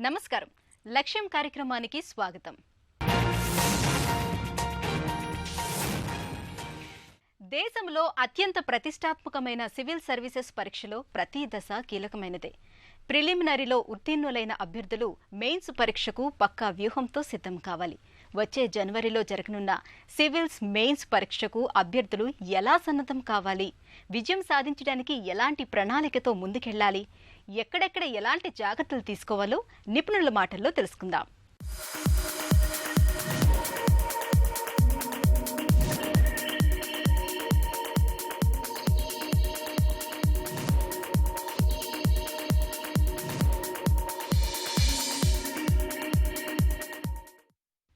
నమస్కారం. లక్ష్యం కార్యక్రమానికి స్వాగతం. దేశంలో అత్యంత ప్రతిష్టాత్మకమైన సివిల్ సర్వీసెస్ పరీక్షలో ప్రతి దశ కీలకమైనదే. ప్రిలిమినరీలో ఉత్తీర్ణులైన అభ్యర్థులు మెయిన్స్ పరీక్షకు పక్కా వ్యూహంతో సిద్ధం కావాలి. వచ్చే జనవరిలో జరగనున్న సివిల్స్ మెయిన్స్ పరీక్షకు అభ్యర్థులు ఎలా సన్నద్ధం కావాలి, విజయం సాధించడానికి ఎలాంటి ప్రణాళికతో ముందుకెళ్లాలి, ఎక్కడెక్కడ ఎలాంటి జాగ్రత్తలు తీసుకోవాలో నిపుణుల మాటల్లో తెలుసుకుందాం.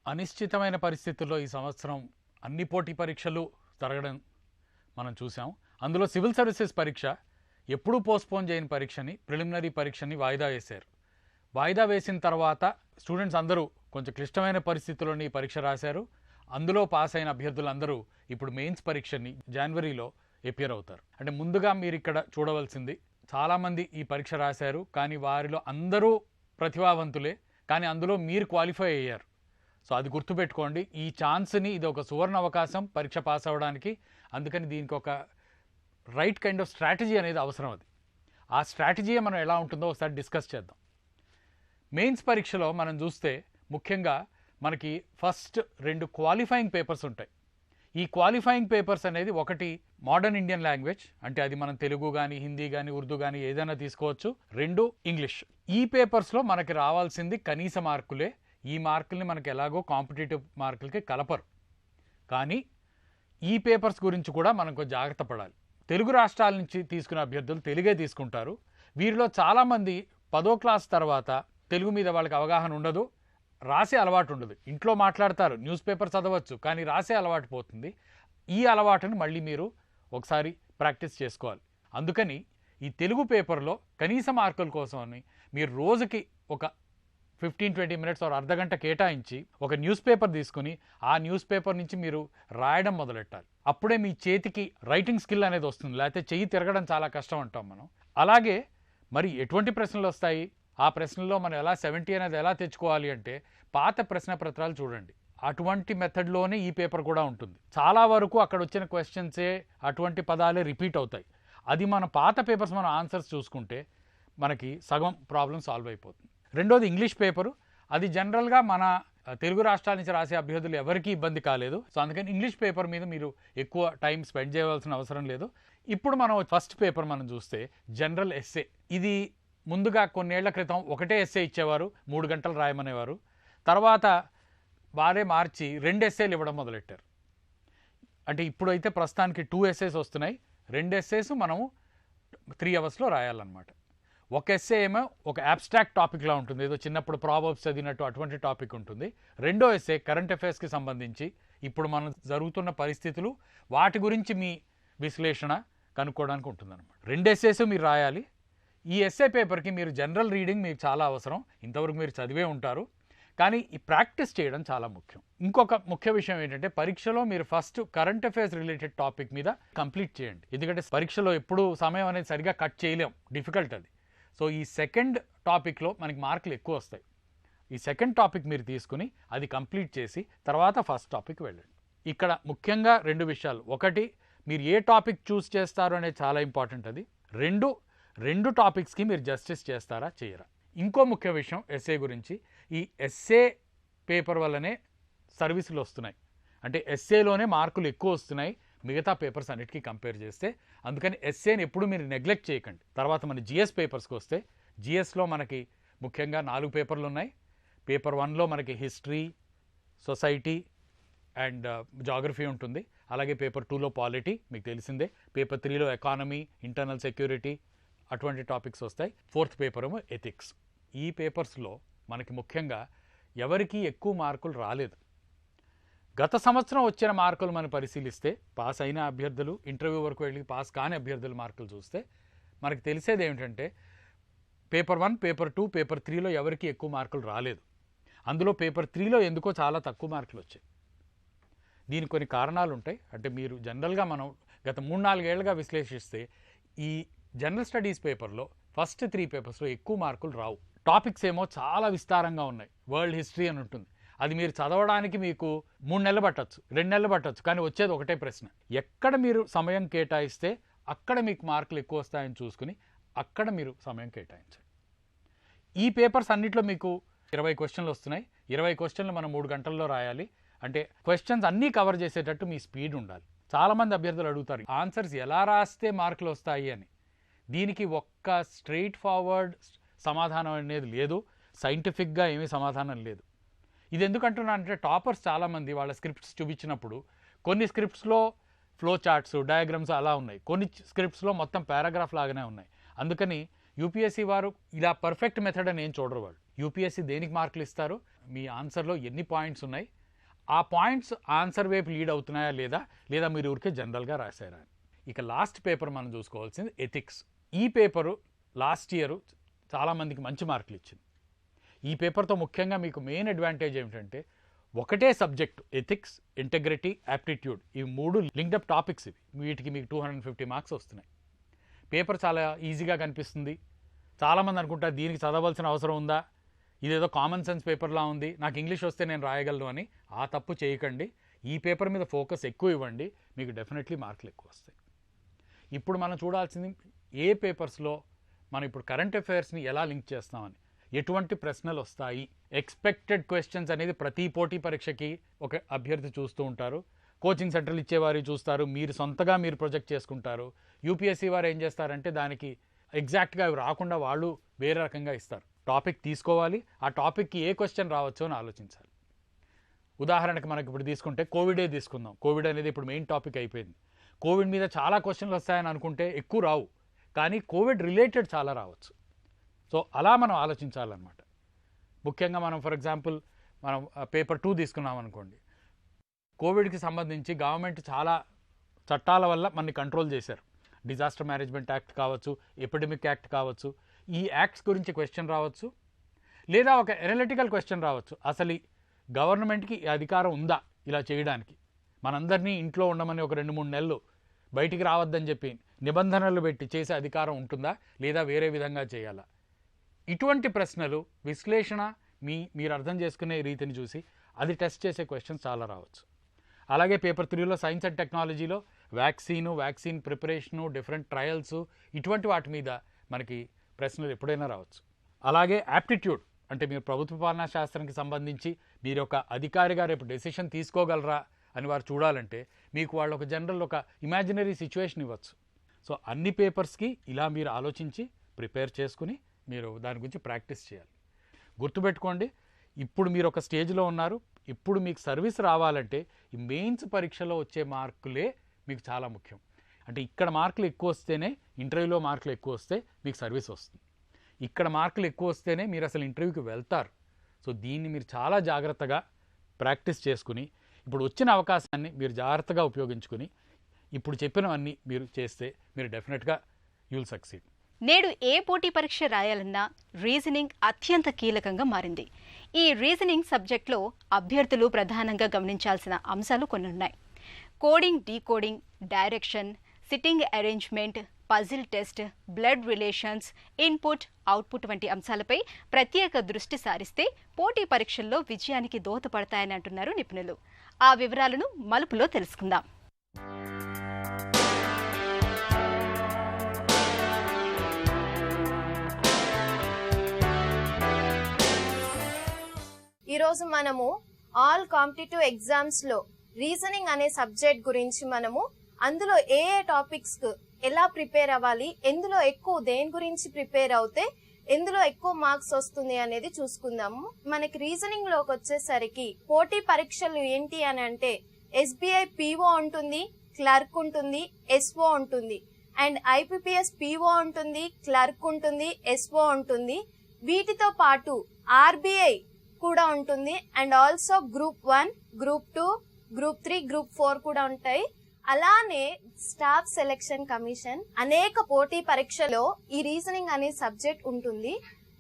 అనిశ్చితమైన పరిస్థితుల్లో ఈ సంవత్సరం అన్ని పోటీ పరీక్షలు జరగడం మనం చూసాం. అందులో సివిల్ సర్వీసెస్ పరీక్ష ఎప్పుడూ పోస్ట్పోన్ చేయని పరీక్షని, ప్రిలిమినరీ పరీక్షని వాయిదా వేశారు. వాయిదా వేసిన తర్వాత స్టూడెంట్స్ అందరూ కొంచెం క్లిష్టమైన పరిస్థితుల్లోని ఈ పరీక్ష రాశారు. అందులో పాస్ అయిన అభ్యర్థులందరూ ఇప్పుడు మెయిన్స్ పరీక్షని జనవరిలో అపియర్ అవుతారు. అంటే ముందుగా మీరు ఇక్కడ చూడవలసింది, చాలామంది ఈ పరీక్ష రాశారు, కానీ వారిలో అందరూ ప్రతిభావంతులే, కానీ అందులో మీరు క్వాలిఫై అయ్యారు. సో అది గుర్తుపెట్టుకోండి. ఈ ఛాన్స్ని, ఇది ఒక సువర్ణ అవకాశం పరీక్ష పాస్ అవ్వడానికి. అందుకని దీనికి ఒక రైట్ కైండ్ ఆఫ్ స్ట్రాటజీ అనేది అవసరం. అది ఆ స్ట్రాటజీ మనం ఎలా ఉంటుందో ఒకసారి డిస్కస్ చేద్దాం. మెయిన్స్ పరీక్షలో మనం చూస్తే ముఖ్యంగా మనకి ఫస్ట్ 2 క్వాలిఫైయింగ్ పేపర్స్ ఉంటాయి. ఈ క్వాలిఫైయింగ్ పేపర్స్ అనేది ఒకటి మోడర్న్ ఇండియన్ లాంగ్వేజ్, అంటే అది మనం తెలుగు కానీ హిందీ కానీ ఉర్దూ కానీ ఏదైనా తీసుకోవచ్చు. 2 ఇంగ్లీష్. ఈ పేపర్స్లో మనకి రావాల్సింది కనీస మార్కులే. ఈ మార్కుల్ని మనకి ఎలాగో కాంపిటేటివ్ మార్కులకి కలపరు. కానీ ఈ పేపర్స్ గురించి కూడా మనకు జాగ్రత్త పడాలి. తెలుగు రాష్ట్రాల నుంచి తీసుకునే అభ్యర్థులు తెలుగే తీసుకుంటారు. వీరిలో చాలామంది 10వ క్లాస్ తర్వాత తెలుగు మీద వాళ్ళకి అవగాహన ఉండదు, రాసే అలవాటు ఉండదు. ఇంట్లో మాట్లాడతారు, న్యూస్ పేపర్ చదవచ్చు, కానీ రాసే అలవాటు పోతుంది. ఈ అలవాటుని మళ్ళీ మీరు ఒకసారి ప్రాక్టీస్ చేసుకోవాలి. అందుకని ఈ తెలుగు పేపర్లో కనీస మార్కుల కోసమని మీరు రోజుకి ఒక 15-20 మినిట్స్ ఒక అర్ధగంట కేటాయించి ఒక న్యూస్ పేపర్ తీసుకుని ఆ న్యూస్ పేపర్ నుంచి మీరు రాయడం మొదలెట్టాలి. అప్పుడే మీ చేతికి రైటింగ్ స్కిల్ అనేది వస్తుంది. లేకపోతే చెయ్యి తిరగడం చాలా కష్టం అంటాం మనం. అలాగే మరి ఎటువంటి ప్రశ్నలు వస్తాయి, ఆ ప్రశ్నల్లో మనం ఎలా 70 అనేది ఎలా తెచ్చుకోవాలి అంటే పాత ప్రశ్న పత్రాలు చూడండి. అటువంటి మెథడ్లోనే ఈ పేపర్ కూడా ఉంటుంది. చాలా వరకు అక్కడ వచ్చిన క్వశ్చన్సే, అటువంటి పదాలే రిపీట్ అవుతాయి. అది మన పాత పేపర్స్ మనం ఆన్సర్స్ చూసుకుంటే మనకి సగం ప్రాబ్లం సాల్వ్ అయిపోతుంది. రెండోది ఇంగ్లీష్ పేపరు. అది జనరల్గా మన తెలుగు రాష్ట్రాల నుంచి రాసే అభ్యర్థులు ఎవరికీ ఇబ్బంది కాలేదు. సో అందుకని ఇంగ్లీష్ పేపర్ మీద మీరు ఎక్కువ టైం స్పెండ్ చేయవలసిన అవసరం లేదు. ఇప్పుడు మనం ఫస్ట్ పేపర్ మనం చూస్తే జనరల్ ఎస్సే. ఇది ముందుగా కొన్నేళ్ల క్రితం ఒకటే ఎస్సే ఇచ్చేవారు, 3 గంటలు రాయమనేవారు. తర్వాత వారే మార్చి 2 ఎస్సేలు ఇవ్వడం మొదలెట్టారు. అంటే ఇప్పుడైతే ప్రస్తుతానికి 2 ఎస్సేస్ వస్తున్నాయి. 2 ఎస్సేస్ మనము 3 అవర్స్లో రాయాలన్నమాట. ఒక ఎస్సే ఏమో ఒక అబ్స్ట్రాక్ట్ టాపిక్లా ఉంటుంది, ఏదో చిన్నప్పుడు ప్రావర్బ్స్ చదివినట్టు అటువంటి టాపిక్ ఉంటుంది. రెండో ఎస్సే కరెంట్ అఫైర్స్కి సంబంధించి ఇప్పుడు మనం జరుగుతున్న పరిస్థితులు, వాటి గురించి మీ విశ్లేషణ కనుక్కోవడానికి ఉంటుందన్నమాట. 2 ఎస్సేస్ మీరు రాయాలి. ఈ ఎస్సే పేపర్కి మీరు జనరల్ రీడింగ్ మీకు చాలా అవసరం. ఇంతవరకు మీరు చదివే ఉంటారు, కానీ ఈ ప్రాక్టీస్ చేయడం చాలా ముఖ్యం. ఇంకొక ముఖ్య విషయం ఏంటంటే పరీక్షలో మీరు first current affairs related topic మీద కంప్లీట్ చేయండి. ఎందుకంటే పరీక్షలో ఎప్పుడు సమయం అనేది సరిగా కట్ చేయలేం, డిఫికల్ట్ అది. సో ఈ సెకండ్ టాపిక్లో మనకి మార్కులు ఎక్కువ వస్తాయి. ఈ సెకండ్ టాపిక్ మీరు తీసుకుని అది కంప్లీట్ చేసి తర్వాత ఫస్ట్ టాపిక్ వెళ్ళండి. ఇక్కడ ముఖ్యంగా 2 విషయాలు. ఒకటి, మీరు ఏ టాపిక్ చూస్ చేస్తారు అనేది చాలా ఇంపార్టెంట్. అది రెండు టాపిక్స్కి మీరు జస్టిస్ చేస్తారా చేయరా. ఇంకో ముఖ్య విషయం ఎస్సే గురించి, ఈ ఎస్సే పేపర్ వల్లనే సర్వీసులు వస్తున్నాయి. అంటే ఎస్సేలోనే మార్కులు ఎక్కువ వస్తున్నాయి మిగతా పేపర్స్ అన్నిటికీ కంపేర్ చేస్తే. అందుకని ఎస్సేని ఎప్పుడు మీరు నెగ్లెక్ట్ చేయకండి. తర్వాత మన జిఎస్ పేపర్స్కి వస్తే, జిఎస్లో మనకి ముఖ్యంగా 4 పేపర్లు ఉన్నాయి. పేపర్ 1లో మనకి హిస్టరీ, సొసైటీ అండ్ జాగ్రఫీ ఉంటుంది. అలాగే పేపర్ 2లో పాలిటీ మీకు తెలిసిందే. పేపర్ 3లో ఎకానమీ, ఇంటర్నల్ సెక్యూరిటీ అటువంటి టాపిక్స్ వస్తాయి. 4th పేపర్ ఏమో ఎథిక్స్. ఈ పేపర్స్లో మనకి ముఖ్యంగా ఎవరికి ఎక్కువ మార్కులు రాలేదు. గత సంవత్సరం వచ్చిన మార్కులు మనం పరిశీలిస్తే, పాస్ అయిన అభ్యర్థులు, ఇంటర్వ్యూ వరకు వెళ్ళి పాస్ కాని అభ్యర్థుల మార్కులు చూస్తే మనకు తెలిసేది ఏమిటంటే పేపర్ 1, పేపర్ 2, పేపర్ 3లో ఎవరికి ఎక్కువ మార్కులు రాలేదు. అందులో పేపర్ 3లో ఎందుకో చాలా తక్కువ మార్కులు వచ్చాయి. దీనికి కొన్ని కారణాలు ఉంటాయి. అంటే మీరు జనరల్గా మనం గత 3-4 ఏళ్ళుగా విశ్లేషిస్తే ఈ జనరల్ స్టడీస్ పేపర్లో ఫస్ట్ 3 పేపర్స్లో ఎక్కువ మార్కులు రావు. టాపిక్స్ ఏమో చాలా విస్తారంగా ఉన్నాయి. వరల్డ్ హిస్టరీ అని ఉంటుంది, అది మీరు చదవడానికి మీకు 3 నెలలు పట్టచ్చు, 2 నెలలు పట్టచ్చు, కానీ వచ్చేది ఒకటే ప్రశ్న. ఎక్కడ మీరు సమయం కేటాయిస్తే అక్కడ మీకు మార్కులు ఎక్కువ వస్తాయని చూసుకుని అక్కడ మీరు సమయం కేటాయించండి. ఈ పేపర్స్ అన్నిట్లో మీకు 20 క్వశ్చన్లు వస్తున్నాయి. 20 క్వశ్చన్లు మనం 3 గంటల్లో రాయాలి. అంటే క్వశ్చన్స్ అన్నీ కవర్ చేసేటట్టు మీ స్పీడ్ ఉండాలి. చాలామంది అభ్యర్థులు అడుగుతారు ఆన్సర్స్ ఎలా రాస్తే మార్కులు వస్తాయి అని. దీనికి ఒక్క స్ట్రెయిట్ ఫార్వర్డ్ సమాధానం అనేది లేదు, సైంటిఫిక్గా ఏమీ సమాధానం లేదు. ఇది ఎందుకంటున్నా అంటే టాపర్స్ చాలామంది వాళ్ళ స్క్రిప్ట్స్ చూపించినప్పుడు కొన్ని స్క్రిప్ట్స్లో ఫ్లో చార్ట్స్, డయాగ్రామ్స్ అలా ఉన్నాయి, కొన్ని స్క్రిప్ట్స్లో మొత్తం పారాగ్రాఫ్ లాగానే ఉన్నాయి. అందుకని యూపీఎస్సీ వారు ఇలా పర్ఫెక్ట్ మెథడ్ అని ఏం చూడరు. వాళ్ళు యూపీఎస్సీ దేనికి మార్కులు ఇస్తారు, మీ ఆన్సర్లో ఎన్ని పాయింట్స్ ఉన్నాయి, ఆ పాయింట్స్ ఆన్సర్ వైపు లీడ్ అవుతున్నాయా లేదా మీరు ఊరికే జనరల్గా రాశారా అని. ఇక లాస్ట్ పేపర్ మనం చూసుకోవాల్సింది ఎథిక్స్. ఈ పేపరు లాస్ట్ ఇయర్ చాలామందికి మంచి మార్కులు ఇచ్చింది. ఈ పేపర్తో ముఖ్యంగా మీకు మెయిన్ అడ్వాంటేజ్ ఏమిటంటే ఒకటే సబ్జెక్టు ఎథిక్స్, ఇంటెగ్రిటీ, యాప్టిట్యూడ్, ఈ 3 లింక్డప్ టాపిక్స్. వీటికి మీకు 250 మార్క్స్ వస్తున్నాయి. పేపర్ చాలా ఈజీగా కనిపిస్తుంది. చాలామంది అనుకుంటారు దీనికి చదవాల్సిన అవసరం ఉందా, ఇదేదో కామన్ సెన్స్ పేపర్లా ఉంది, నాకు ఇంగ్లీష్ వస్తే నేను రాయగలను అని. ఆ తప్పు చేయకండి. ఈ పేపర్ మీద ఫోకస్ ఎక్కువ ఇవ్వండి, మీకు డెఫినెట్లీ మార్కులు ఎక్కువ వస్తాయి. ఇప్పుడు మనం చూడాల్సింది ఏ పేపర్స్లో మనం ఇప్పుడు కరెంట్ అఫైర్స్ని ఎలా లింక్ చేస్తామని, ఎటువంటి ప్రశ్నలు వస్తాయి. ఎక్స్పెక్టెడ్ క్వశ్చన్స్ అనేది ప్రతి పోటీ పరీక్షకి ఒక అభ్యర్థి చూస్తూ ఉంటారు. కోచింగ్ సెంటర్లు ఇచ్చేవారు చూస్తారు, మీరు సొంతగా మీరు ప్రొజెక్ట్ చేసుకుంటారు. యూపీఎస్సీ వారు ఏం చేస్తారంటే దానికి ఎగ్జాక్ట్గా అవి రాకుండా వాళ్ళు వేరే రకంగా ఇస్తారు. టాపిక్ తీసుకోవాలి, ఆ టాపిక్కి ఏ క్వశ్చన్ రావచ్చో అని ఆలోచించాలి. ఉదాహరణకు మనకి ఇప్పుడు తీసుకుంటే కోవిడే తీసుకుందాం. కోవిడ్ అనేది ఇప్పుడు మెయిన్ టాపిక్ అయిపోయింది. కోవిడ్ మీద చాలా క్వశ్చన్లు వస్తాయని అనుకుంటే ఎక్కువ రావు, కానీ కోవిడ్ రిలేటెడ్ చాలా రావచ్చు. సో అలా మనం ఆలోచించాలన్నమాట. ముఖ్యంగా మనం ఫర్ ఎగ్జాంపుల్ మనం పేపర్ 2 తీసుకున్నాం అనుకోండి. కోవిడ్కి సంబంధించి గవర్నమెంట్ చాలా చట్టాల వల్ల మనని కంట్రోల్ చేశారు. డిజాస్టర్ మేనేజ్మెంట్ యాక్ట్ కావచ్చు, ఎపిడమిక్ యాక్ట్ కావచ్చు. ఈ యాక్ట్స్ గురించి క్వశ్చన్ రావచ్చు, లేదా ఒక ఎనలిటికల్ క్వశ్చన్ రావచ్చు. అసలు గవర్నమెంట్కి అధికారం ఉందా ఇలా చేయడానికి, మనందరినీ ఇంట్లో ఉండమని ఒక 2-3 నెలలు బయటికి రావద్దని చెప్పి నిబంధనలు పెట్టి చేసే అధికారం ఉంటుందా, లేదా వేరే విధంగా చేయాలా? ఇటువంటి ప్రశ్నలు విశ్లేషణ మీరు అర్థం చేసుకునే రీతిని చూసి అది టెస్ట్ చేసే క్వశ్చన్స్ చాలా రావచ్చు. అలాగే పేపర్ 3లో సైన్స్ అండ్ టెక్నాలజీలో వ్యాక్సిన్ ప్రిపరేషను, డిఫరెంట్ ట్రయల్స్, ఇటువంటి వాటి మీద మనకి ప్రశ్నలు ఎప్పుడైనా రావచ్చు. అలాగే యాప్టిట్యూడ్ అంటే మీరు ప్రభుత్వ పాలనా శాస్త్రానికి సంబంధించి మీరు ఒక అధికారిగా రేపు డెసిషన్ తీసుకోగలరా అని వారు చూడాలంటే మీకు వాళ్ళు ఒక జనరల్ ఒక ఇమాజినరీ సిచ్యువేషన్ ఇవ్వచ్చు. సో అన్ని పేపర్స్కి ఇలా మీరు ఆలోచించి ప్రిపేర్ చేసుకుని మీరు దాని గురించి ప్రాక్టీస్ చేయాలి. గుర్తుపెట్టుకోండి, ఇప్పుడు మీరు ఒక స్టేజ్లో ఉన్నారు. ఇప్పుడు మీకు సర్వీస్ రావాలంటే ఈ మెయిన్స్ పరీక్షలో వచ్చే మార్కులే మీకు చాలా ముఖ్యం. అంటే ఇక్కడ మార్కులు ఎక్కువ వస్తేనే ఇంటర్వ్యూలో మార్కులు ఎక్కువ వస్తే మీకు సర్వీస్ వస్తుంది. ఇక్కడ మార్కులు ఎక్కువ వస్తేనే మీరు అసలు ఇంటర్వ్యూకి వెళ్తారు. సో దీన్ని మీరు చాలా జాగ్రత్తగా ప్రాక్టీస్ చేసుకుని ఇప్పుడు వచ్చిన అవకాశాన్ని మీరు జాగ్రత్తగా ఉపయోగించుకుని ఇప్పుడు చెప్పినవన్నీ మీరు చేస్తే మీరు డెఫినెట్గా యుల్ సక్సీడ్. నేడు ఏ పోటీ పరీక్ష రాయాలన్నా రీజనింగ్ అత్యంత కీలకంగా మారింది. ఈ రీజనింగ్ సబ్జెక్ట్లో అభ్యర్థులు ప్రధానంగా గమనించాల్సిన అంశాలు కొన్ని ఉన్నాయి. Coding, decoding, direction, sitting arrangement, puzzle test, blood relations, input, output వంటి అంశాలపై ప్రత్యేక దృష్టి సారిస్తే పోటీ పరీక్షల్లో విజయానికి దోహదపడతాయని అంటున్నారు నిపుణులు. ఆ వివరాలను మలుపులో తెలుసుకుందాం. ఈరోజు మనము ఆల్ కాంపిటేటివ్ ఎగ్జామ్స్ లో రీజనింగ్ అనే సబ్జెక్ట్ గురించి మనము అందులో ఏ టాపిక్స్ ఎలా ప్రిపేర్ అవ్వాలి, ఎందులో ఎక్కువ దేని గురించి ప్రిపేర్ అవుతే ఎందులో ఎక్కువ మార్క్స్ వస్తుంది అనేది చూసుకుందాము. మనకి రీజనింగ్ లోకి వచ్చేసరికి పోటీ పరీక్షలు ఏంటి అని అంటే ఎస్బీఐ పీఓ ఉంటుంది, క్లర్క్ ఉంటుంది, ఎస్ఓ ఉంటుంది, అండ్ ఐపీపీఎస్ పీఓ ఉంటుంది, క్లర్క్ ఉంటుంది, ఎస్ఓ ఉంటుంది. వీటితో పాటు ఆర్బీఐ కూడా ఉంటుంది, and also group 1, group 2, group 3, group 4 కూడా ఉంటాయి. అలానే స్టాఫ్ సెలెక్షన్ కమిషన్ అనేక పోటీ పరీక్షలో ఈ రీజనింగ్ అనే సబ్జెక్ట్ ఉంటుంది.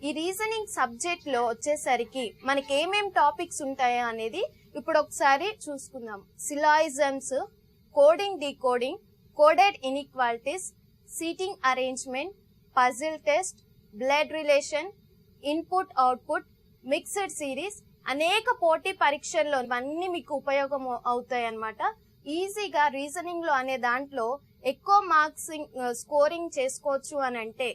ఈ రీజనింగ్ సబ్జెక్ట్ లో వచ్చేసరికి మనకి ఏమేం టాపిక్స్ ఉంటాయో అనేది ఇప్పుడు ఒకసారి చూసుకుందాం. Syllogisms, coding, decoding, coded inequalities, seating arrangement, puzzle test, blood relation, input output, mixed series, అనేక పోటీ పరీక్షల్లో ఇవన్నీ మీకు ఉపయోగం అవుతాయి అన్నమాట. ఈజీగా రీజనింగ్ లో అనే దాంట్లో ఎక్కువ మార్క్స్ స్కోరింగ్ చేసుకోవచ్చు అని అంటే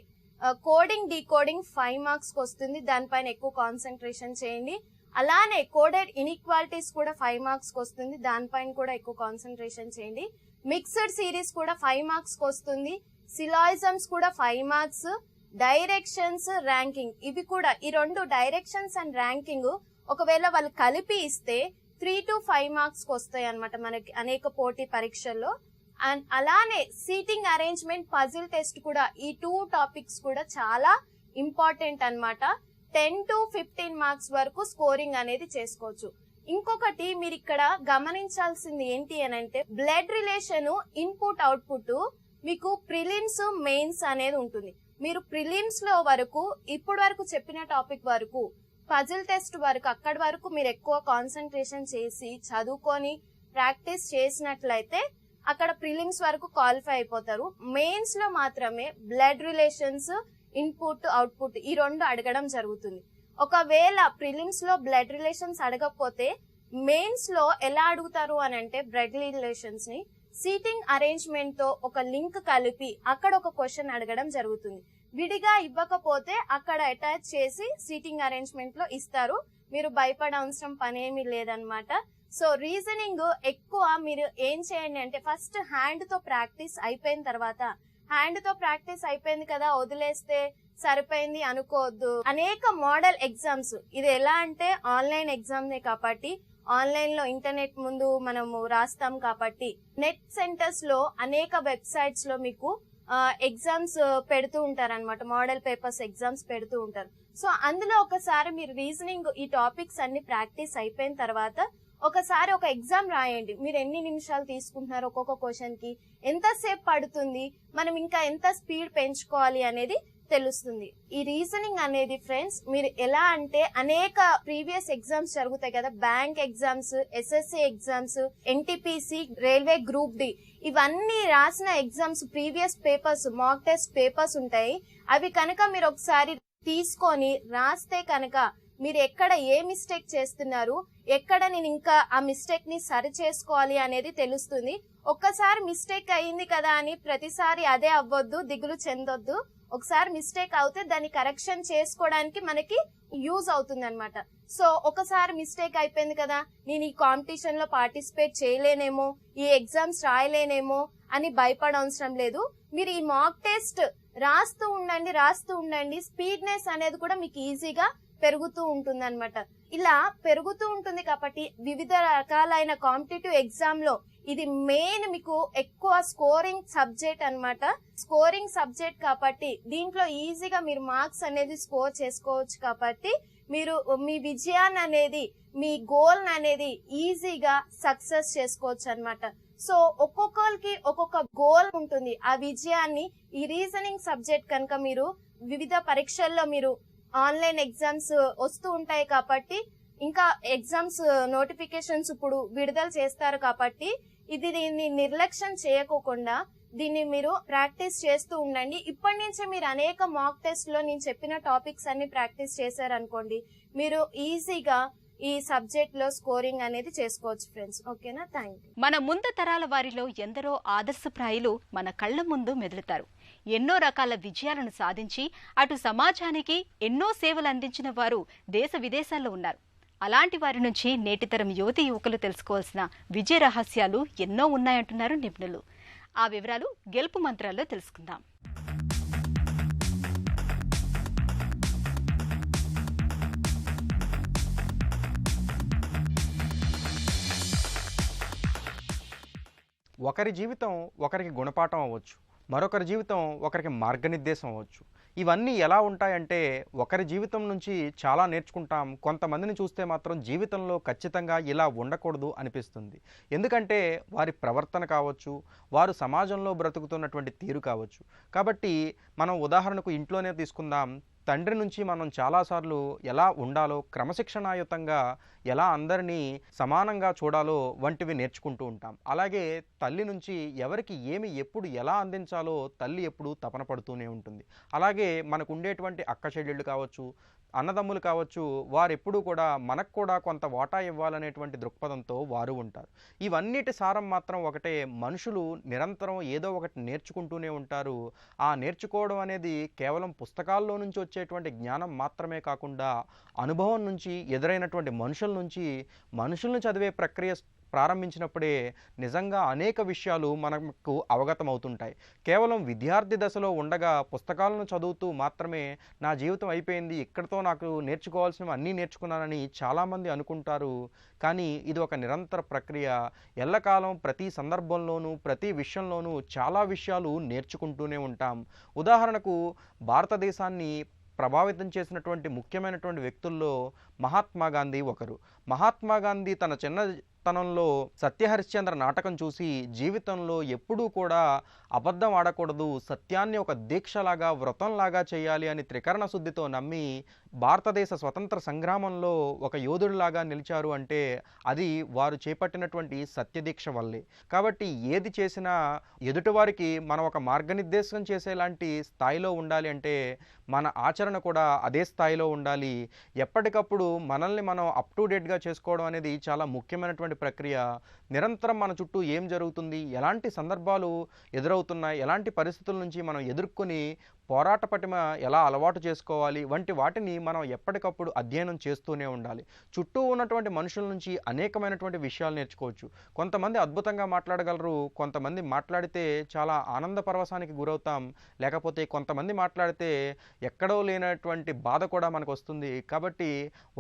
కోడింగ్ డీకోడింగ్ 5 మార్క్స్ వస్తుంది. దానిపైన ఎక్కువ కాన్సన్ట్రేషన్ చేయండి. అలానే కోడెడ్ ఇన్ఈక్వాలిటీస్ కూడా 5 మార్క్స్ వస్తుంది. దానిపైన కూడా ఎక్కువ కాన్సన్ట్రేషన్ చేయండి. మిక్స్డ్ సిరీస్ కూడా 5 మార్క్స్ వస్తుంది. సిలాయిజమ్స్ కూడా 5 మార్క్స్. డైరెక్షన్స్, ర్యాంకింగ్ ఇవి కూడా, ఈ రెండు డైరెక్షన్స్ అండ్ ర్యాంకింగ్ ఒకవేళ వాళ్ళు కలిపి ఇస్తే 3 to 5 మార్క్స్ వస్తాయి అన్నమాట మనకి అనేక పోటీ పరీక్షల్లో. అండ్ అలానే సీటింగ్ అరేంజ్మెంట్, పజిల్ టెస్ట్ కూడా, ఈ 2 టాపిక్స్ కూడా చాలా ఇంపార్టెంట్ అన్నమాట. 10 to 15 మార్క్స్ వరకు స్కోరింగ్ అనేది చేసుకోవచ్చు. ఇంకొకటి మీరు ఇక్కడ గమనించాల్సింది ఏంటి అని అంటే బ్లడ్ రిలేషన్, ఇన్పుట్ అవుట్పుట్ మీకు ప్రిలిమ్స్ మెయిన్స్ అనేది ఉంటుంది. మీరు ప్రిలిమ్స్ లో వరకు ఇప్పటి వరకు చెప్పిన టాపిక్ వరకు, పజిల్ టెస్ట్ వరకు, అక్కడి వరకు మీరు ఎక్కువ కాన్సన్ట్రేషన్ చేసి చదువుకొని ప్రాక్టీస్ చేసినట్లయితే అక్కడ ప్రిలిమ్స్ వరకు క్వాలిఫై అయిపోతారు. మెయిన్స్ లో మాత్రమే బ్లడ్ రిలేషన్స్, ఇన్పుట్ అవుట్పుట్ ఈ రెండు అడగడం జరుగుతుంది. ఒకవేళ ప్రిలిమ్స్ లో బ్లడ్ రిలేషన్స్ అడగకపోతే మెయిన్స్ లో ఎలా అడుగుతారు అని అంటే బ్లడ్ రిలేషన్స్ ని సీటింగ్ అరేంజ్మెంట్ తో ఒక లింక్ కలిపి అక్కడ ఒక క్వశ్చన్ అడగడం జరుగుతుంది. విడిగా ఇవ్వకపోతే అక్కడ అటాచ్ చేసి సీటింగ్ అరేంజ్మెంట్ లో ఇస్తారు. మీరు భయపడవలసిన పనేమీ లేదనమాట. సో రీజనింగ్ ఎక్కువ మీరు ఏం చేయండి అంటే ఫస్ట్ హ్యాండ్ తో ప్రాక్టీస్ అయిపోయిన తర్వాత, హ్యాండ్ తో ప్రాక్టీస్ అయిపోయింది కదా వదిలేస్తే సరిపోయింది అనుకోవద్దు. అనేక మోడల్ ఎగ్జామ్స్, ఇది ఎలా అంటే ఆన్లైన్ ఎగ్జామ్నే కాబట్టి ఆన్లైన్ లో ఇంటర్నెట్ ముందు మనము రాస్తాం కాబట్టి నెట్ సెంటర్స్ లో అనేక వెబ్సైట్స్ లో మీకు ఎగ్జామ్స్ పెడుతూ ఉంటారు అనమాట. మోడల్ పేపర్స్ ఎగ్జామ్స్ పెడుతూ ఉంటారు. సో అందులో ఒకసారి మీరు రీజనింగ్ ఈ టాపిక్స్ అన్ని ప్రాక్టీస్ అయిపోయిన తర్వాత ఒకసారి ఒక ఎగ్జామ్ రాయండి. మీరు ఎన్ని నిమిషాలు తీసుకుంటున్నారు ఒక్కొక్క క్వశ్చన్ కి, ఎంతసేపు పడుతుంది, మనం ఇంకా ఎంత స్పీడ్ పెంచుకోవాలి అనేది తెలుస్తుంది. ఈ రీజనింగ్ అనేది ఫ్రెండ్స్ మీరు ఎలా అంటే అనేక ప్రీవియస్ ఎగ్జామ్స్ జరుగుతాయి కదా, bank exams, SSC exams, NTPC, railway group D, ఇవన్నీ రాసిన exams previous papers, mock test papers ఉంటాయి. అవి కనుక మీరు ఒకసారి తీసుకొని రాస్తే కనుక మీరు ఎక్కడ ఏ మిస్టేక్ చేస్తున్నారు, ఎక్కడ నేను ఇంకా ఆ మిస్టేక్ ని సరి చేసుకోవాలి అనేది తెలుస్తుంది. ఒక్కసారి మిస్టేక్ అయ్యింది కదా అని ప్రతిసారి అదే అవ్వద్దు, దిగులు చెందొద్దు. ఒకసారి మిస్టేక్ అవుతే దాన్ని కరెక్షన్ చేసుకోవడానికి మనకి యూజ్ అవుతుంది అనమాట. సో ఒకసారి మిస్టేక్ అయిపోయింది కదా, నేను ఈ కాంపిటీషన్ లో పార్టిసిపేట్ చేయలేనేమో, ఈ ఎగ్జామ్స్ రాయలేనేమో అని భయపడవసరం లేదు. మీరు ఈ మాక్ టెస్ట్ రాస్తూ ఉండండి. స్పీడ్నెస్ అనేది కూడా మీకు ఈజీగా పెరుగుతూ ఉంటుంది అనమాట. ఇలా పెరుగుతూ ఉంటుంది కాబట్టి వివిధ రకాలైన కాంపిటేటివ్ ఎగ్జామ్ లో ఇది మెయిన్ మీకు ఎక్కువ స్కోరింగ్ సబ్జెక్ట్ అన్నమాట. స్కోరింగ్ సబ్జెక్ట్ కాబట్టి దీంట్లో ఈజీగా మీరు మార్క్స్ అనేది స్కోర్ చేసుకోవచ్చు. కాబట్టి మీరు మీ విజయాన్ని అనేది, మీ గోల్ అనేది ఈజీగా సక్సెస్ చేసుకోవచ్చు అన్నమాట. సో ఒక్కొక్కరికి ఒక్కొక్క గోల్ ఉంటుంది. ఆ విజయాన్ని ఈ రీజనింగ్ సబ్జెక్ట్ కనుక మీరు వివిధ పరీక్షల్లో మీరు ఆన్లైన్ ఎగ్జామ్స్ వస్తూ ఉంటాయి కాబట్టి, ఇంకా ఎగ్జామ్స్ నోటిఫికేషన్స్ ఇప్పుడు విడుదల చేస్తారు కాబట్టి దీన్ని నిర్లక్ష్యం చేయకోకుండా దీన్ని మీరు ప్రాక్టీస్ చేస్తూ ఉండండి. ఇప్పటి నుంచే మీరు అనేక మాక్ టెస్ట్ లో నేను చెప్పిన టాపిక్స్ అన్ని ప్రాక్టీస్ చేశారనుకోండి, మీరు ఈజీగా ఈ సబ్జెక్ట్ లో స్కోరింగ్ అనేది చేసుకోవచ్చు ఫ్రెండ్స్. ఓకేనా? Thank you. మన ముందు తరాల వారిలో ఎందరో ఆదర్శప్రాయులు మన కళ్ల ముందు మెదులుతారు. ఎన్నో రకాల విజయాలను సాధించి అటు సమాజానికి ఎన్నో సేవలు అందించిన వారు దేశ విదేశాల్లో ఉన్నారు. అలాంటి వారి నుంచి నేటితరం యువతి యువకులు తెలుసుకోవాల్సిన విజయ రహస్యాలు ఎన్నో ఉన్నాయంటున్నారు నిపుణులు. ఆ వివరాలు గెలుపు మంత్రాల్లో తెలుసుకుందాం. ఒకరి జీవితం ఒకరికి గుణపాఠం అవ్వచ్చు, మరొకరి జీవితం ఒకరికి మార్గనిర్దేశం అవ్వచ్చు. ఇవన్నీ ఎలా ఉంటాయంటే ఒకరి జీవితం నుంచి చాలా నేర్చుకుంటాం, కొంతమందిని చూస్తే మాత్రం జీవితంలో ఖచ్చితంగా ఇలా ఉండకూడదు అనిపిస్తుంది. ఎందుకంటే వారి ప్రవర్తన కావచ్చు, వారు సమాజంలో బ్రతుకుతున్నటువంటి తీరు కావచ్చు. కాబట్టి మనం ఉదాహరణకు ఇంట్లోనే తీసుకుందాం. తండ్రి నుంచి మనం చాలాసార్లు ఎలా ఉండాలో, క్రమశిక్షణాయుతంగా ఎలా అందరినీ సమానంగా చూడాలో వంటివి నేర్చుకుంటూ ఉంటాం. అలాగే తల్లి నుంచి ఎవరికి ఏమి ఎప్పుడు ఎలా అందించాలో తల్లి ఎప్పుడు తపన పడుతూనే ఉంటుంది. అలాగే మనకు ఉండేటువంటి అక్క చెల్లెళ్ళు కావచ్చు, అన్నదమ్ములు కావచ్చు, వారెప్పుడూ కూడా మనకు కూడా కొంత వాటా ఇవ్వాలనేటువంటి దృక్పథంతో వారు ఉంటారు. ఇవన్నిటి సారం మాత్రం ఒకటే, మనుషులు నిరంతరం ఏదో ఒకటి నేర్చుకుంటూనే ఉంటారు. ఆ నేర్చుకోవడం అనేది కేవలం పుస్తకాల్లో నుంచి వచ్చేటువంటి జ్ఞానం మాత్రమే కాకుండా అనుభవం నుంచి, ఎదురైనటువంటి మనుషుల నుంచి, మనుషులను చదివే ప్రక్రియ ప్రారంభించినప్పుడే నిజంగా అనేక విషయాలు మనకు అవగతమవుతుంటాయి. కేవలం విద్యార్థి దశలో ఉండగా పుస్తకాలను చదువుతూ మాత్రమే నా జీవితం అయిపోయింది, ఇక్కడితో నాకు నేర్చుకోవాల్సినవి అన్నీ నేర్చుకున్నానని చాలామంది అనుకుంటారు. కానీ ఇది ఒక నిరంతర ప్రక్రియ. ఎల్లకాలం ప్రతి సందర్భంలోనూ, ప్రతి విషయంలోనూ చాలా విషయాలు నేర్చుకుంటూనే ఉంటాం. ఉదాహరణకు భారతదేశాన్ని ప్రభావితం చేసినటువంటి ముఖ్యమైనటువంటి వ్యక్తుల్లో మహాత్మా గాంధీ ఒకరు. మహాత్మా గాంధీ తన చిన్నతనంలో సత్యహరిశ్చంద్ర నాటకం చూసి జీవితంలో ఎప్పుడూ కూడా అబద్ధం ఆడకూడదు, సత్యాన్ని ఒక దీక్షలాగా, వ్రతంలాగా చేయాలి అని త్రికరణ శుద్ధితో నమ్మి భారతదేశ స్వతంత్ర సంగ్రామంలో ఒక యోధుడిలాగా నిలిచారు అంటే అది వారు చేపట్టినటువంటి సత్యదీక్ష వల్లే. కాబట్టి ఏది చేసినా ఎదుటివారికి మనం ఒక మార్గనిర్దేశం చేసేలాంటి స్థాయిలో ఉండాలి అంటే మన ఆచరణ కూడా అదే స్థాయిలో ఉండాలి. ఎప్పటికప్పుడు మనల్ని మనం అప్ టు డేట్గా చేసుకోవడం అనేది చాలా ముఖ్యమైనటువంటి ప్రక్రియ. నిరంతరం మన చుట్టూ ఏం జరుగుతుంది, ఎలాంటి సందర్భాలు ఎదురవుతున్నాయి, ఎలాంటి పరిస్థితుల నుంచి మనం ఎదుర్కొని పోరాట పటిమ ఎలా అలవాటు చేసుకోవాలి వంటి వాటిని మనం ఎప్పటికప్పుడు అధ్యయనం చేస్తూనే ఉండాలి. చుట్టూ ఉన్నటువంటి మనుషుల నుంచి అనేకమైనటువంటి విషయాలు నేర్చుకోవచ్చు. కొంతమంది అద్భుతంగా మాట్లాడగలరు, కొంతమంది మాట్లాడితే చాలా ఆనంద పరవశానికి గురవుతాం, లేకపోతే కొంతమంది మాట్లాడితే ఎక్కడో లేనటువంటి బాధ కూడా మనకు వస్తుంది. కాబట్టి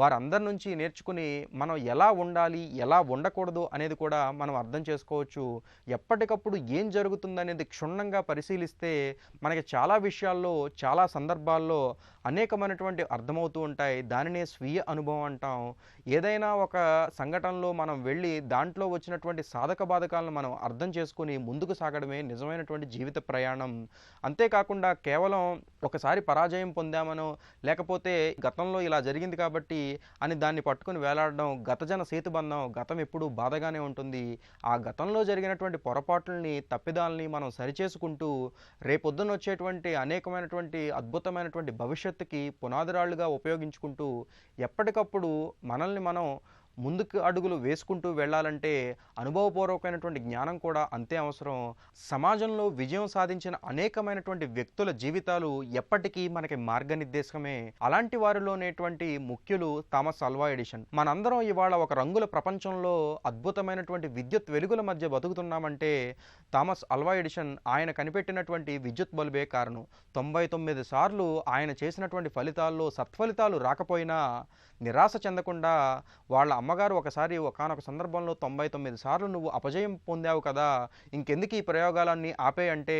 వారందరి నుంచి నేర్చుకుని మనం ఎలా ఉండాలి, ఎలా ఉండకూడదు అనేది కూడా మనం అర్థం చేసుకోవచ్చు. ఎప్పటికప్పుడు ఏం జరుగుతుందనేది క్షుణ్ణంగా పరిశీలిస్తే మనకి చాలా విషయాల్లో, చాలా సందర్భాల్లో అనేకమైనటువంటి అర్థమవుతూ ఉంటాయి. దానినే స్వీయ అనుభవం అంటాం. ఏదైనా ఒక సంఘటనలో మనం వెళ్ళి దాంట్లో వచ్చినటువంటి సాధక బాధకాలను మనం అర్థం చేసుకుని ముందుకు సాగడమే నిజమైనటువంటి జీవిత ప్రయాణం. అంతేకాకుండా కేవలం ఒకసారి పరాజయం పొందామనో, లేకపోతే గతంలో ఇలా జరిగింది కాబట్టి అని దాన్ని పట్టుకుని వేలాడడం, గతజన సేతుబంధం, గతం ఎప్పుడూ బాధగానే ఉంటుంది. ఆ గతంలో జరిగినటువంటి పొరపాట్లని, తప్పిదాలని మనం సరిచేసుకుంటూ రేపొద్దున వచ్చేటువంటి అనేకమైనటువంటి అద్భుతమైనటువంటి భవిష్యత్తుకి పునాదిరాళ్లుగా ఉపయోగించుకుంటూ ఎప్పటికప్పుడు మనల్ని మనం ముందుకు అడుగులు వేసుకుంటూ వెళ్ళాలంటే అనుభవపూర్వకమైనటువంటి జ్ఞానం కూడా అంతే అవసరం. సమాజంలో విజయం సాధించిన అనేకమైనటువంటి వ్యక్తుల జీవితాలు ఎప్పటికీ మనకి మార్గనిర్దేశకమే. అలాంటి వారిలోనేటువంటి ముఖ్యులు థామస్ అల్వా ఎడిషన్. మనందరం ఇవాళ ఒక రంగుల ప్రపంచంలో అద్భుతమైనటువంటి విద్యుత్ వెలుగుల మధ్య బతుకుతున్నామంటే థామస్ అల్వా ఎడిషన్ ఆయన కనిపెట్టినటువంటి విద్యుత్ బల్బే కారణం. 99 సార్లు ఆయన చేసినటువంటి ఫలితాల్లో సత్ఫలితాలు రాకపోయినా నిరాశ చెందకుండా వాళ్ళ అమ్మగారు ఒకసారి ఒకానొక సందర్భంలో 99 సార్లు నువ్వు అపజయం పొందావు కదా, ఇంకెందుకు ఈ ప్రయోగాలన్నీ ఆపే అంటే,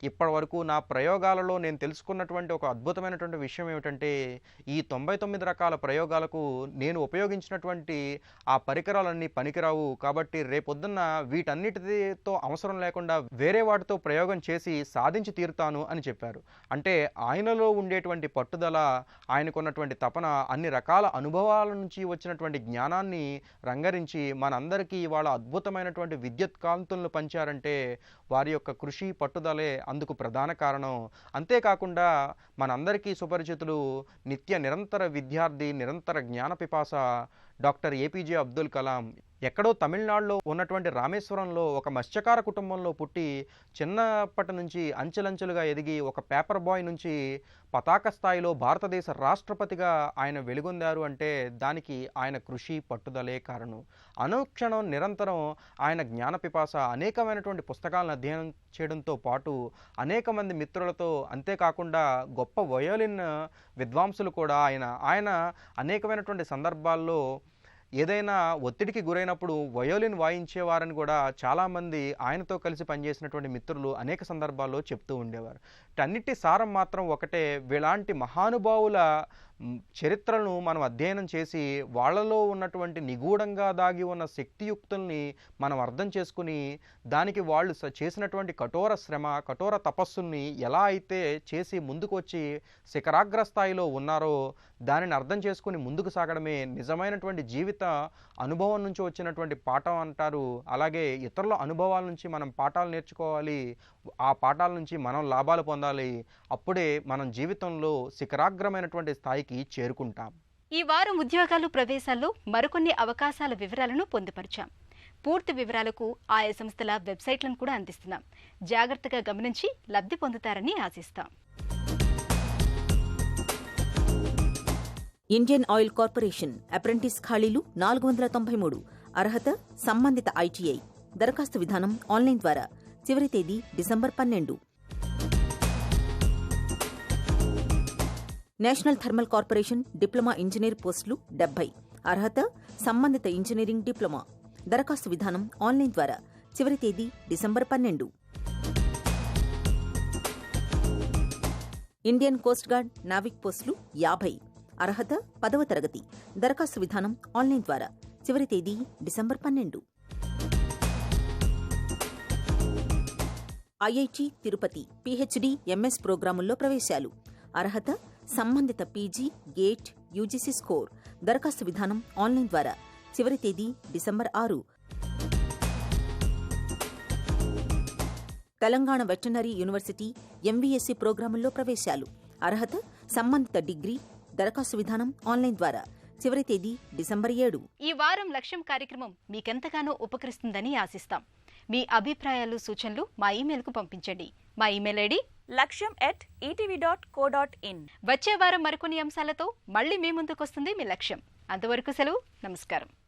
ఇప్పటి వరకు నా ప్రయోగాలలో నేను తెలుసుకున్నటువంటి ఒక అద్భుతమైనటువంటి విషయం ఏమిటంటే ఈ 99 రకాల ప్రయోగాలకు నేను ఉపయోగించినటువంటి ఆ పరికరాలన్నీ పనికిరావు, కాబట్టి రేపొద్దున్న వీటన్నిటితో అవసరం లేకుండా వేరే వాటితో ప్రయోగం చేసి సాధించి తీరుతాను అని చెప్పారు. అంటే ఆయనలో ఉండేటువంటి పట్టుదల, ఆయనకున్నటువంటి తపన, అన్ని రకాల అనుభవాల నుంచి వచ్చినటువంటి జ్ఞానాన్ని రంగరించి మనందరికీ ఇవాళ అద్భుతమైనటువంటి విద్యుత్ కాంతులను పంచారంటే వారి యొక్క కృషి, పట్టుదలే అందుకు ప్రధాన కారణం. అంతేకాకుండా మనందరికీ సుపరిచితులు, నిత్య నిరంతర విద్యార్థి, నిరంతర జ్ఞాన పిపాస డాక్టర్ ఏపీజే అబ్దుల్ కలాం. ఎక్కడో తమిళనాడులో ఉన్నటువంటి రామేశ్వరంలో ఒక మత్స్యకార కుటుంబంలో పుట్టి చిన్నప్పటి నుంచి అంచెలంచెలుగా ఎదిగి ఒక పేపర్ బాయ్ నుంచి పతాక స్థాయిలో భారతదేశ రాష్ట్రపతిగా ఆయన వెలుగొందారు అంటే దానికి ఆయన కృషి, పట్టుదలే కారణం. అనుక్షణం నిరంతరం ఆయన జ్ఞాన పిపాస, అనేకమైనటువంటి పుస్తకాలను అధ్యయనం చేయడంతో పాటు అనేక మంది మిత్రులతో, అంతేకాకుండా గొప్ప వయోలిన్ విద్వాంసులు కూడా ఆయన అనేకమైనటువంటి సందర్భాల్లో ఏదైనా ఒత్తిడికి గురైనప్పుడు వయోలిన్ వాయించేవారని కూడా చాలామంది ఆయనతో కలిసి పనిచేసినటువంటి మిత్రులు అనేక సందర్భాల్లో చెప్తూ ఉండేవారు. అన్నిటి సారం మాత్రం ఒకటే, వీలాంటి మహానుభావుల చరిత్రలను మనం అధ్యయనం చేసి వాళ్ళలో ఉన్నటువంటి నిగూఢంగా దాగి ఉన్న శక్తియుక్తుల్ని మనం అర్థం చేసుకుని దానికి వాళ్ళు చేసినటువంటి కఠోర శ్రమ, కఠోర తపస్సుల్ని ఎలా అయితే చేసి ముందుకు వచ్చి శిఖరాగ్ర స్థాయిలో ఉన్నారో దానిని అర్థం చేసుకుని ముందుకు సాగడమే నిజమైనటువంటి జీవిత అనుభవం నుంచి వచ్చినటువంటి పాఠం అంటారు. అలాగే ఇతరుల అనుభవాల నుంచి మనం పాఠాలు నేర్చుకోవాలి, ఆ పాఠాల నుంచి మనం లాభాలు పొందాలి. అప్పుడే మనం జీవితంలో శిఖరాగ్రమైనటువంటి స్థాయికి చేరుకుంటాం. ఈ వారం ఉద్యోగాలు ప్రవేశాల్లో మరికొన్ని అవకాశాల వివరాలను పొందుపరిచాం. పూర్తి వివరాలకు ఆయా సంస్థల వెబ్సైట్లను కూడా అందిస్తున్నాం. జాగ్రత్తగా గమనించి లబ్ధి పొందుతారని ఆశిస్తాం. ఇండియన్ ఆయిల్ కార్పొరేషన్ అప్రెంటిస్ ఖాళీలు 493. అర్హత సంబంధిత ఐటీఐ. దరఖాస్తు విధానం ఆన్లైన్ ద్వారా. చివరి తేదీ December 12. National thermal corporation diploma engineer పోస్టులు 70. అర్హత సంబంధిత ఇంజనీరింగ్ డిప్లొమా. దరఖాస్తు విధానం ఆన్లైన్ ద్వారా. చివరి తేదీ December 12. Indian coast guard Navik పోస్టులు 50. అర్హత 10వ తరగతి. దరఖాస్తు విధానం ఆన్లైన్ ద్వారా. చివరి తేదీ December 12. IIT Tirupati PhD MS ప్రోగ్రాముల్లో ప్రవేశాలు. అర్హత సంబంధిత పీజీ గేట్ యూజీసీ స్కోర్. దరఖాస్తు విధానం ఆన్లైన్ ద్వారా. చివరి తేదీ December 6. Telangana veterinary university MVSc ప్రోగ్రాముల్లో ప్రవేశాలు. అర్హత సంబంధిత డిగ్రీ. దరఖాస్తు విధానం ఆన్లైన్ ద్వారా. చివరి తేదీ డిసెంబర్ 7. ఈ వారం లక్ష్యం కార్యక్రమం మీకెంతగానో ఉపకరిస్తుందని ఆశిస్తాం. మీ అభిప్రాయాలు, సూచనలు మా ఇమెయిల్కు పంపించండి. మా ఇమెయిల్ ఐడి laksham@etv.co.in. వచ్చే వారం మరికొన్ని అంశాలతో మళ్ళీ మీ ముందుకొస్తుంది మీ లక్ష్యం. అంతవరకు సెలవు. నమస్కారం.